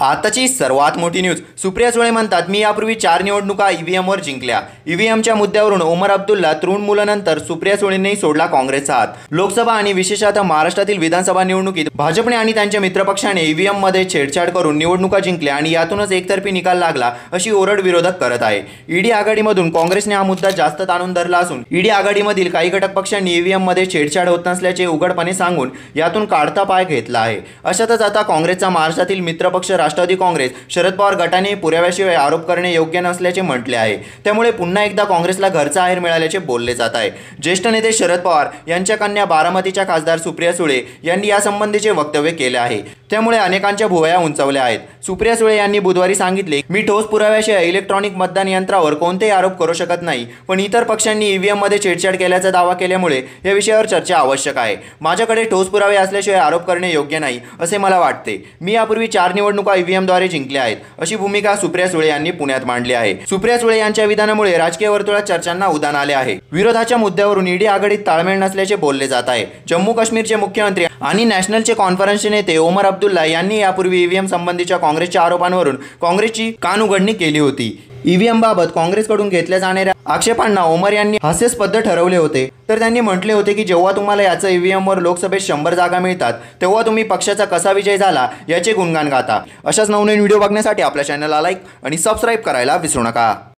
आताची सर्वात मोठी न्यूज. सुप्रिया सुळे म्हणतात, मी यापूर्वी 4 निवडणुका ईव्हीएमवर जिंकल्या. ईव्हीएमच्या मुद्द्यावरून ओमर अब्दुल्ला तृणमूलानंतर सुप्रिया सुळेंनी सोडला काँग्रेसचा हात. लोकसभा आणि विशेषतः महाराष्ट्रातील विधानसभा निवडणुकीत भाजपने आणि त्यांच्या मित्रपक्षाने ईव्हीएममध्ये छेडछाड करून निवडणुका जिंकल्या आणि यातूनच एकतर्फी निकाल लागला अशी ओरड विरोधक करत आहे. ईडी आघाडीमधून काँग्रेसने हा मुद्दा जास्त ताणून धरला असून ईडी आघाडीमधील काही घटक पक्षांनी ईव्हीएममध्ये छेडछाड होत नसल्याचे उघडपणे सांगून यातून काढता पाय घेतला आहे. अशातच आता काँग्रेसचा महाराष्ट्रातील मित्रपक्ष राष्ट्रवादी काँग्रेस शरद पवार गटाने पुराव्याशिवाय आरोप करणे योग्य नसल्याचे म्हटले आहे. त्यामुळे पुन्हा एकदा काँग्रेसला घरचा आहेर मिळाल्याचे बोलले जात आहे. ज्येष्ठ नेते शरद पवार यांच्या कन्या बारामतीच्या खासदार सुप्रिया सुळे यांनी यासंबंधीचे वक्तव्य केले आहे. त्यामुळे अनेकांच्या भुवया उंचावल्या आहेत. सुप्रिया सुळे यांनी बुधवारी सांगितले, मी ठोस पुराव्याशिवाय इलेक्ट्रॉनिक मतदान यंत्रावर कोणतेही आरोप करू शकत नाही, पण इतर पक्षांनी ईव्हीएममध्ये छेडछाड केल्याचा दावा केल्यामुळे या विषयावर चर्चा आवश्यक आहे. माझ्याकडे ठोस पुरावे असल्याशिवाय आरोप करणे योग्य नाही असे मला वाटते. मी यापूर्वी 4 निवडणुका ईव्हीएमद्वारे जिंकल्या आहेत, अशी भूमिका सुप्रिया सुळे यांनी पुण्यात मांडली आहे. सुप्रिया सुळे यांच्या विधानामुळे राजकीय वर्तुळात चर्चांना उधाण आले आहे. विरोधाच्या मुद्द्यावरून ईडी आघाडीत ताळमेळ नसल्याचे बोलले जात आहे. जम्मू काश्मीरचे मुख्यमंत्री आणि नॅशनलचे कॉन्फरन्सचे नेते ओमर अब्दुल्ला यांनी यापूर्वी ईव्हीएम संबंधीच्या काँग्रेसच्या आरोपांवरून काँग्रेसची कानउघडणी केली होती. ईव्हीएम बाबत काँग्रेसकडून घेतल्या जाणाऱ्या आक्षेपांना ओमर यांनी हास्यास्पद ठरवले होते. तर त्यांनी म्हटले होते की जेव्हा तुम्हाला याचा ईव्हीएमवर लोकसभेत 100 जागा मिळतात तेव्हा तुम्ही पक्षाचा कसा विजय झाला याचे गुणगान गाता. अशाच नवनवीन व्हिडिओ बघण्यासाठी आपल्या चॅनलला लाईक आणि सबस्क्राईब करायला विसरू नका.